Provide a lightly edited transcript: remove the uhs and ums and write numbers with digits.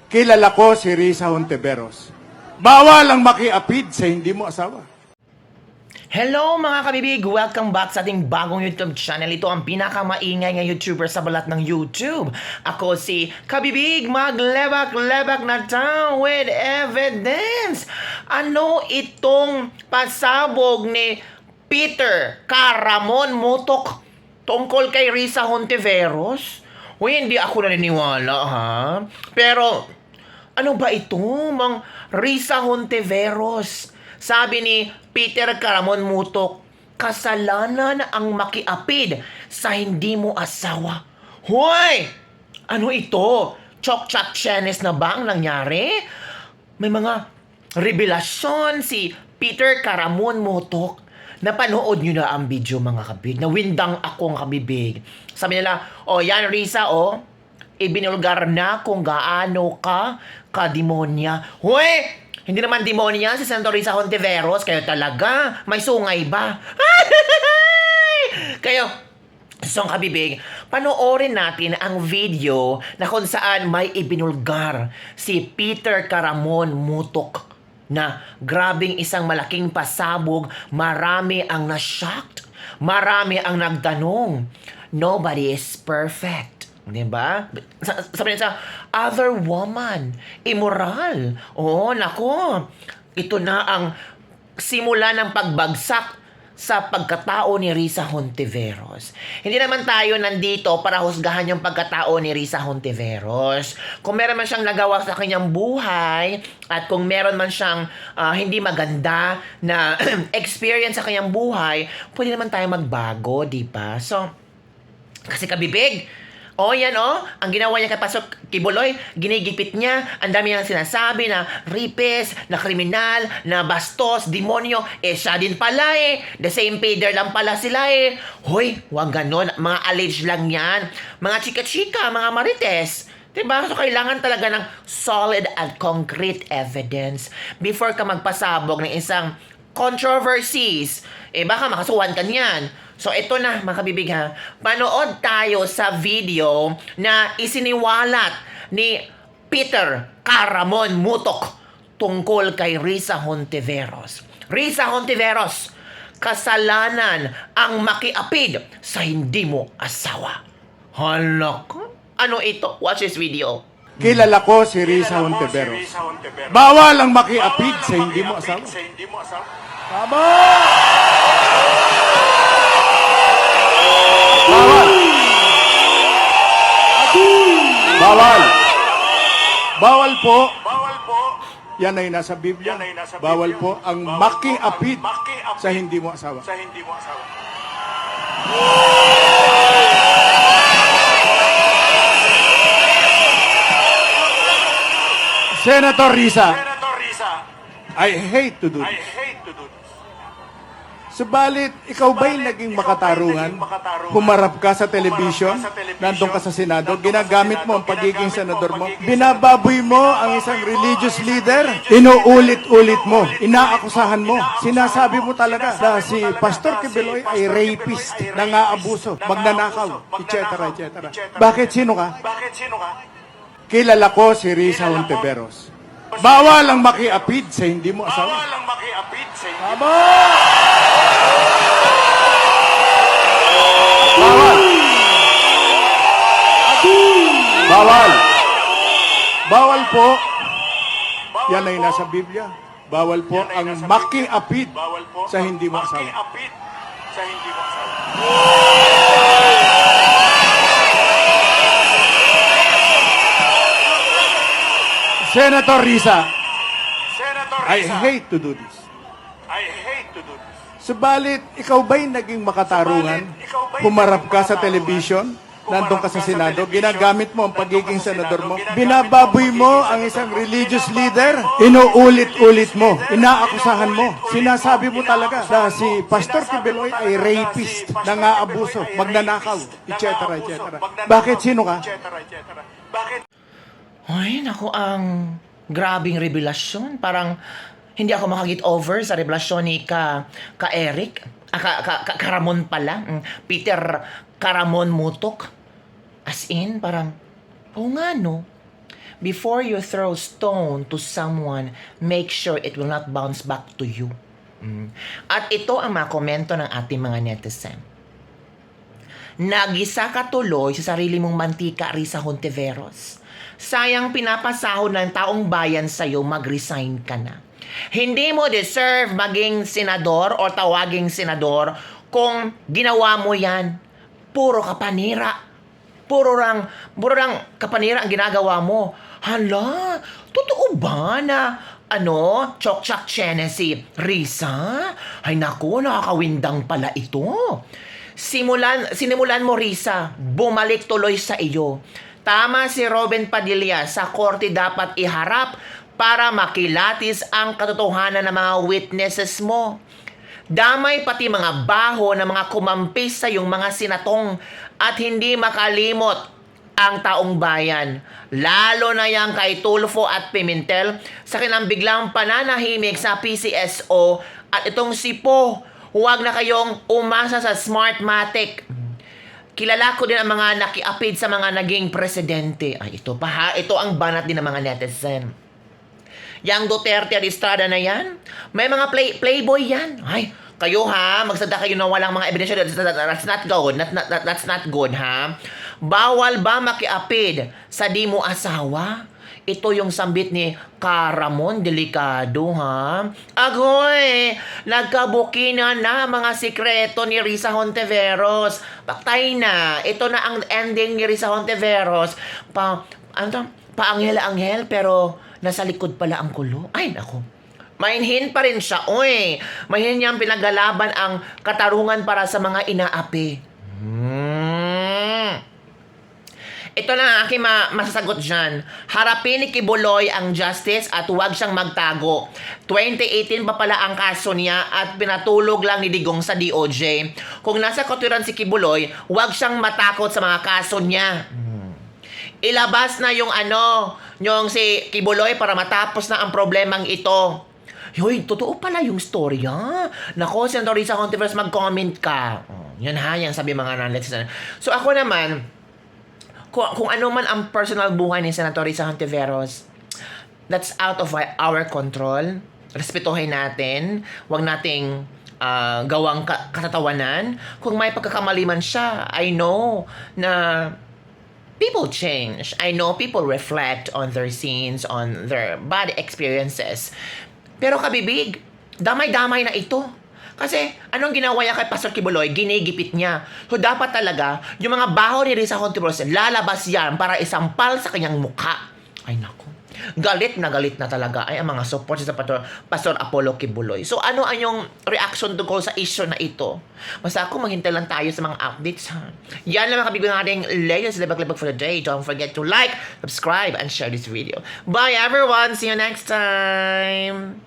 Kilala ko si Risa Hontiveros. Bawal ang makiapid sa hindi mo asawa. Hello mga kabibig! Welcome back sa ating bagong YouTube channel. Ito ang pinakamaingay na YouTuber sa balat ng YouTube. Ako si Kabibig, maglebak-lebak na town with evidence. Ano itong pasabog ni Peter Caramon Mutok tungkol kay Risa Hontiveros? Uy, hindi ako naniniwala ha. Pero ano ba ito, Mang Risa Hontiveros? Sabi ni Peter Caramon Mutok, kasalanan ang makiapid sa hindi mo asawa. Hoy! Ano ito? Chok-chak chenes na ba ang nangyari? May mga revelasyon si Peter Caramon Mutok. Napanood nyo na ang video mga kabig. Nawindang akong kabibig. Sabi nila, oh yan Risa, oh. Ibinulgar na kung gaano ka kademonya. Hoy! Hindi naman demonya si Senator Risa Hontiveros. Kayo talaga. May sungay ba? Kayo, song kabibig, panoorin natin ang video na kung saan may ibinulgar si Peter Caramon Mutok na grabing isang malaking pasabog, marami ang na-shocked, marami ang nagtanong. Nobody is perfect. Diba? Sabi niya sa other woman, immoral. Oo, nako. Ito na ang simula ng pagbagsak sa pagkatao ni Risa Hontiveros. Hindi naman tayo nandito para husgahan yung pagkatao ni Risa Hontiveros. Kung meron man siyang nagawa sa kanyang buhay at kung meron man siyang hindi maganda na experience sa kanyang buhay, pwede naman tayo magbago, di ba? So, kasi kabibig, oh, yan oh. Ang ginawa niya kay Pasok Kibuloy, ginigipit niya. Ang dami niyang sinasabi na rapist, na kriminal, na bastos, demonyo. Eh, siya din pala eh. The same pader lang pala sila eh. Hoy, wag ganon. Mga alleged lang yan. Mga chika-chika, mga marites. Diba? So, kailangan talaga ng solid at concrete evidence before ka magpasabog ng isang controversies. Eh, baka makasuhan ka niyan. So, ito na, mga kabibig ha. Panood tayo sa video na isiniwalat ni Peter Caramon Mutok tungkol kay Risa Hontiveros. Risa Hontiveros, kasalanan ang makiapid sa hindi mo asawa. Hala ka? Ano ito? Watch this video. Kilala ko si Risa Hontiveros. Bawal ang makiapid sa hindi mo asawa. Tama! Bawal! Bawal! Bawal po. Yan ay nasa Biblia. Bawal po ang makiapid sa hindi mo asawa. Senator Risa, I hate to do this. Subalit, ikaw ba'y naging makatarungan? Humarap ka sa television, nandun ka sa Senado, ginagamit mo ang pagiging senador mo, binababoy mo ang isang religious leader, inuulit-ulit mo, inaakusahan mo, sinasabi mo talaga na si Pastor Kibuloy ay rapist, nangaabuso, magnanakaw, etc. etc. Bakit? Sino ka? Kilala ko si Risa Hontiveros. Bawal ang makiapid sa hindi mo asawa. Tama! Bawal! Bawal! Bawal po. Yan ay nasa Biblia. Bawal po ang makiapid sa hindi mo asawa. Senator Risa, I hate to do this. Subalit, ikaw ba'y naging makatarungan? Humarap ka sa television, nandun ka sa Senado, ginagamit mo ang pagiging senador mo, binababoy mo ang isang religious leader, inuulit-ulit mo, inaakusahan mo, sinasabi mo talaga na si Pastor Kibuloy ay rapist, nangaabuso, magnanakaw, etc. etc. Bakit? Sino ka? Ay, naku, ang grabing revelasyon. Parang hindi ako makagit over sa revelasyon ni Eric. Caramon pala. Peter Caramon Mutok. As in, parang, oo nga no. before you throw stone to someone, make sure it will not bounce back to you. At ito ang mga komento ng ating mga netizen. Nagisa ka tuloy sa sarili mong mantika, Risa Hontiveros. Sayang pinapasahod ng taong bayan sa'yo, mag-resign ka na. Hindi mo deserve maging senador o tawaging senador kung ginawa mo yan. Puro kapanira. Puro lang kapanira ang ginagawa mo. Hala, totoo ba na Chokchak Chenesi, Risa? Ay naku, nakakawindang pala ito. Sinimulan mo, Risa, bumalik tuloy sa iyo. Tama si Robin Padilla, sa korte dapat iharap para makilatis ang katotohanan ng mga witnesses mo. Damay pati mga baho ng mga kumampis sa iyong mga sinatong at hindi makalimot ang taong bayan. Lalo na yang kay Tulfo at Pimentel sa kinambiglang pananahimik sa PCSO at itong sipo. Huwag na kayong umasa sa Smartmatic. Kilala ko din ang mga nakiapid sa mga naging presidente. Ay, ito pa ha. Ito ang banat din ng mga netizen. Yang Duterte at Estrada na yan, may mga playboy yan. Ay, kayo ha, magsada kayo na walang mga ebidensya. That's not good. That's not good, ha? Bawal ba makiapid sa di mo asawa? Ito yung sambit ni Caramon, delikado ha. Agoy, nagkabukinan na mga sikreto ni Risa Hontiveros. Paktay na. Ito na ang ending ni Risa Hontiveros. Paanghel-anghel pero nasa likod pala ang kulo. Ay, nako. Mainhin pa rin siya. Uy, mainhin niyang pinaglalaban ang katarungan para sa mga inaapi. Ito na ang aking masasagot dyan. Harapin ni Kibuloy ang justice at huwag siyang magtago. 2018 pa pala ang kaso niya at pinatulog lang ni Digong sa DOJ. Kung nasa katuwiran si Kibuloy, huwag siyang matakot sa mga kaso niya. Ilabas na yung si Kibuloy para matapos na ang problemang ito. Hoy, totoo pala yung story, ha? Nako, Senator Risa Hontiveros, mag-comment ka. Yan ha, yan sabi mga netizen. So ako naman, kung ano man ang personal buhay ni Senator Risa Hontiveros, that's out of our control. Respetuhin natin. Huwag nating gawang katatawanan. Kung may pagkakamali man siya, I know na people change. I know people reflect on their scenes, on their bad experiences. Pero kabibig, damay-damay na ito. Kasi, anong ginawa niya kay Pastor Kibuloy? Ginigipit niya. So, dapat talaga, yung mga baho ni Risa Hontiveros, lalabas yan para isampal sa kanyang mukha. Ay, naku. Galit na talaga ay ang mga support sa Pastor Apollo Kibuloy. So, ano ang yung reaction tungkol sa issue na ito? Basta ako, maghintay lang tayo sa mga updates, ha? Yan lang mga kabibig nating latest libag-libag for the day. Don't forget to like, subscribe, and share this video. Bye, everyone! See you next time!